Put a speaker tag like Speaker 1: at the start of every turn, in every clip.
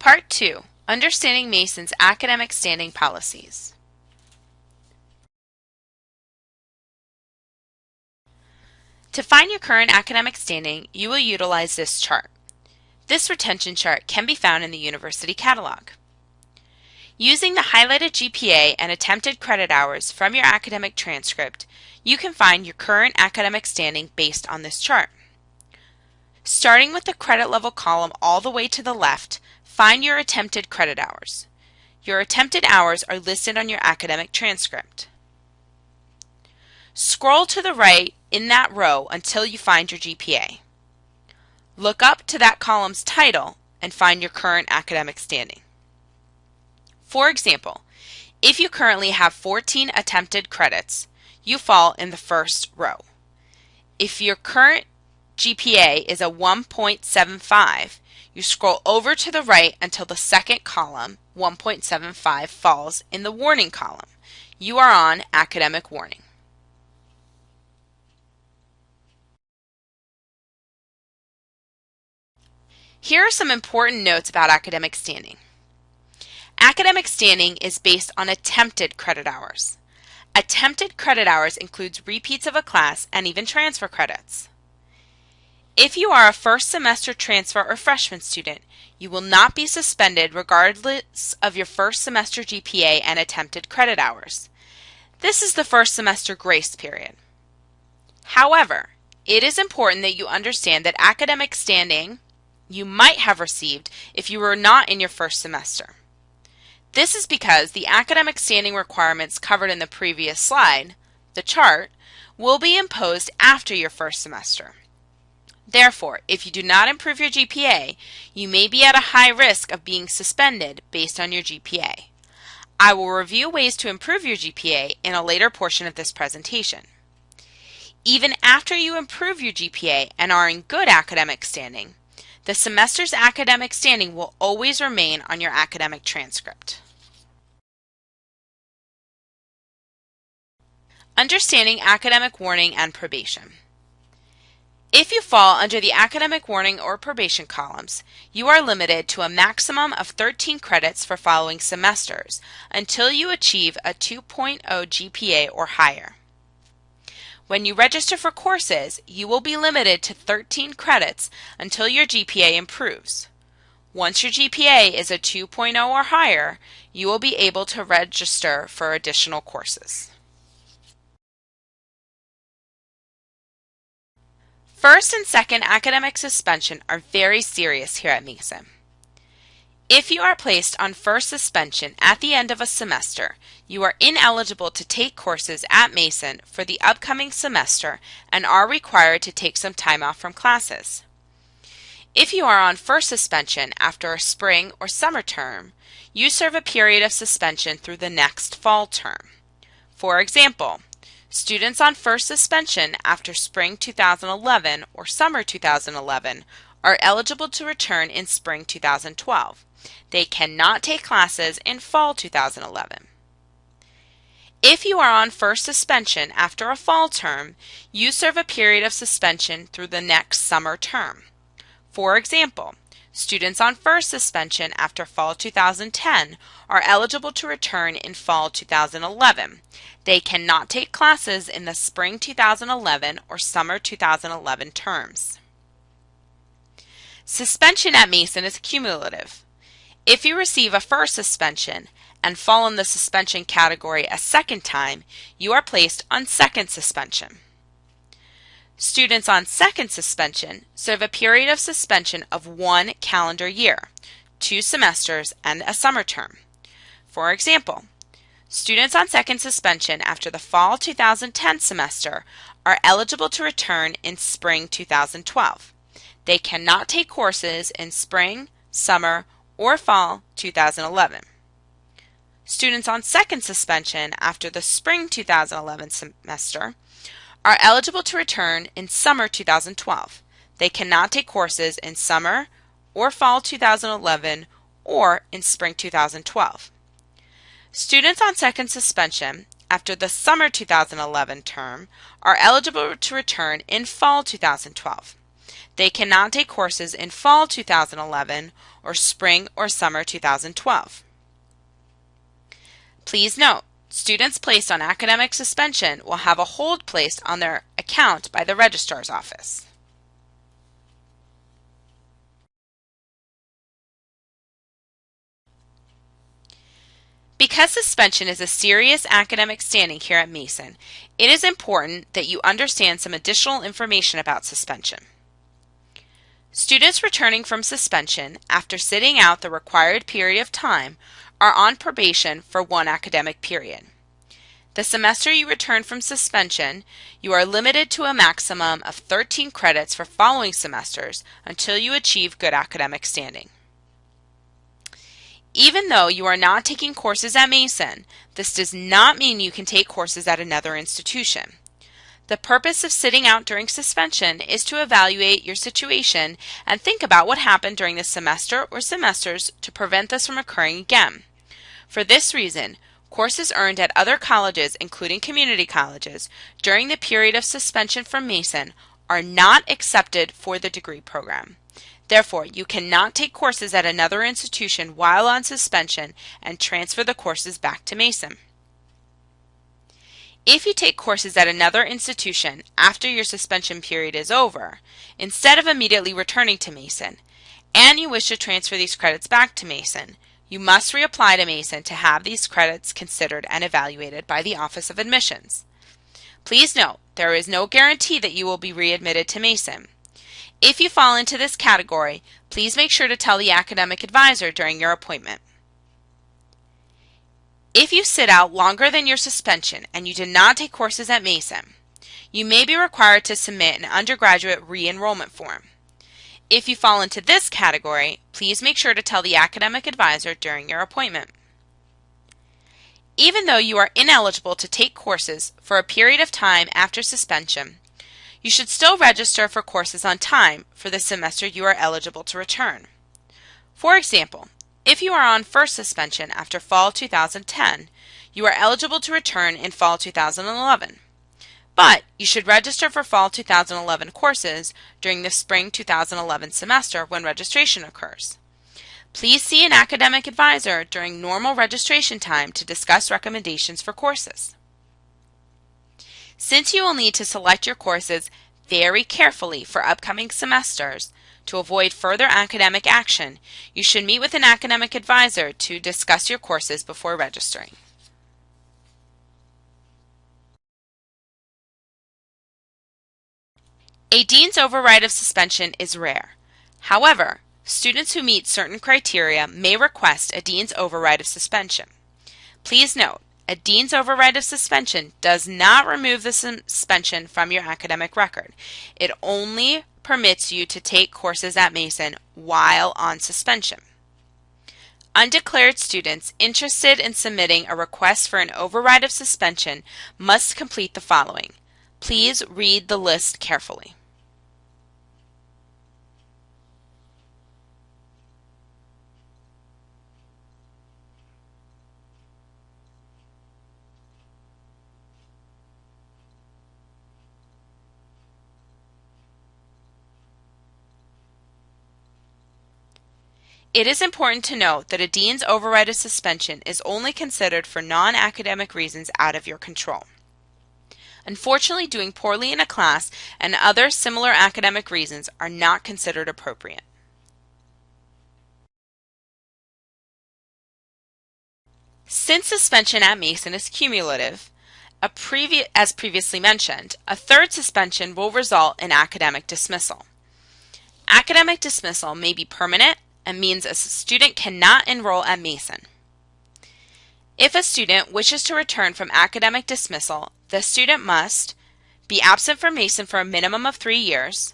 Speaker 1: Part 2, Understanding Mason's Academic Standing Policies. To find your current academic standing, you will utilize this chart. This retention chart can be found in the university catalog. Using the highlighted GPA and attempted credit hours from your academic transcript, you can find your current academic standing based on this chart. Starting with the credit level column all the way to the left, find your attempted credit hours. Your attempted hours are listed on your academic transcript. Scroll to the right in that row until you find your GPA. Look up to that column's title and find your current academic standing. For example, if you currently have 14 attempted credits, you fall in the first row. If your current GPA is a 1.75, you scroll over to the right until the second column, 1.75, falls in the warning column. You are on academic warning. Here are some important notes about academic standing. Academic standing is based on attempted credit hours. Attempted credit hours includes repeats of a class and even transfer credits. If you are a first semester transfer or freshman student, you will not be suspended regardless of your first semester GPA and attempted credit hours. This is the first semester grace period. However, it is important that you understand that academic standing you might have received if you were not in your first semester. This is because the academic standing requirements covered in the previous slide, the chart, will be imposed after your first semester. Therefore, if you do not improve your GPA, you may be at a high risk of being suspended based on your GPA. I will review ways to improve your GPA in a later portion of this presentation. Even after you improve your GPA and are in good academic standing, the semester's academic standing will always remain on your academic transcript. Understanding academic warning and probation. If you fall under the academic warning or probation columns, you are limited to a maximum of 13 credits for following semesters until you achieve a 2.0 GPA or higher. When you register for courses, you will be limited to 13 credits until your GPA improves. Once your GPA is a 2.0 or higher, you will be able to register for additional courses. First and second academic suspension are very serious here at Mason. If you are placed on first suspension at the end of a semester, you are ineligible to take courses at Mason for the upcoming semester and are required to take some time off from classes. If you are on first suspension after a spring or summer term, you serve a period of suspension through the next fall term. For example, students on first suspension after spring 2011 or summer 2011 are eligible to return in spring 2012. They cannot take classes in fall 2011. If you are on first suspension after a fall term, you serve a period of suspension through the next summer term. For example, students on first suspension after fall 2010 are eligible to return in fall 2011. They cannot take classes in the spring 2011 or summer 2011 terms. Suspension at Mason is cumulative. If you receive a first suspension and fall in the suspension category a second time, you are placed on second suspension. Students on second suspension serve a period of suspension of 1 calendar year, 2 semesters, and a summer term. For example, students on second suspension after the fall 2010 semester are eligible to return in spring 2012. They cannot take courses in spring, summer, or fall 2011. Students on second suspension after the spring 2011 semester are eligible to return in summer 2012. They cannot take courses in summer or fall 2011 or in spring 2012. Students on second suspension after the summer 2011 term are eligible to return in fall 2012. They cannot take courses in fall 2011 or spring or summer 2012. Please note, students placed on academic suspension will have a hold placed on their account by the registrar's office. Because suspension is a serious academic standing here at Mason, it is important that you understand some additional information about suspension. Students returning from suspension after sitting out the required period of time are on probation for one academic period. The semester you return from suspension, you are limited to a maximum of 13 credits for following semesters until you achieve good academic standing. Even though you are not taking courses at Mason, this does not mean you can take courses at another institution. The purpose of sitting out during suspension is to evaluate your situation and think about what happened during the semester or semesters to prevent this from occurring again. For this reason, courses earned at other colleges, including community colleges, during the period of suspension from Mason are not accepted for the degree program. Therefore, you cannot take courses at another institution while on suspension and transfer the courses back to Mason. If you take courses at another institution after your suspension period is over, instead of immediately returning to Mason, and you wish to transfer these credits back to Mason, you must reapply to Mason to have these credits considered and evaluated by the Office of Admissions. Please note, there is no guarantee that you will be readmitted to Mason. If you fall into this category, please make sure to tell the academic advisor during your appointment. If you sit out longer than your suspension and you did not take courses at Mason, you may be required to submit an undergraduate re-enrollment form. If you fall into this category, please make sure to tell the academic advisor during your appointment. Even though you are ineligible to take courses for a period of time after suspension, you should still register for courses on time for the semester you are eligible to return. For example, if you are on first suspension after fall 2010, you are eligible to return in fall 2011. But you should register for fall 2011 courses during the spring 2011 semester when registration occurs. Please see an academic advisor during normal registration time to discuss recommendations for courses. Since you will need to select your courses very carefully for upcoming semesters to avoid further academic action, you should meet with an academic advisor to discuss your courses before registering. A dean's override of suspension is rare. However, students who meet certain criteria may request a dean's override of suspension. Please note, a dean's override of suspension does not remove the suspension from your academic record. It only permits you to take courses at Mason while on suspension. Undeclared students interested in submitting a request for an override of suspension must complete the following. Please read the list carefully. It is important to note that a dean's override of suspension is only considered for non-academic reasons out of your control. Unfortunately, doing poorly in a class and other similar academic reasons are not considered appropriate. Since suspension at Mason is cumulative, as previously mentioned, a third suspension will result in academic dismissal. Academic dismissal may be permanent and means a student cannot enroll at Mason. If a student wishes to return from academic dismissal, the student must be absent from Mason for a minimum of 3 years,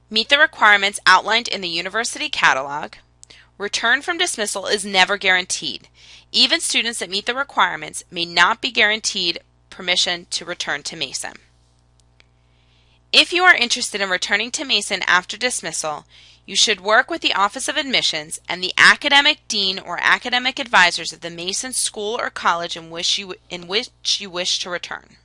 Speaker 1: meet the requirements outlined in the university catalog. Return from dismissal is never guaranteed. Even students that meet the requirements may not be guaranteed permission to return to Mason. If you are interested in returning to Mason after dismissal, you should work with the Office of Admissions and the academic dean or academic advisors of the Mason school or college in which you wish to return.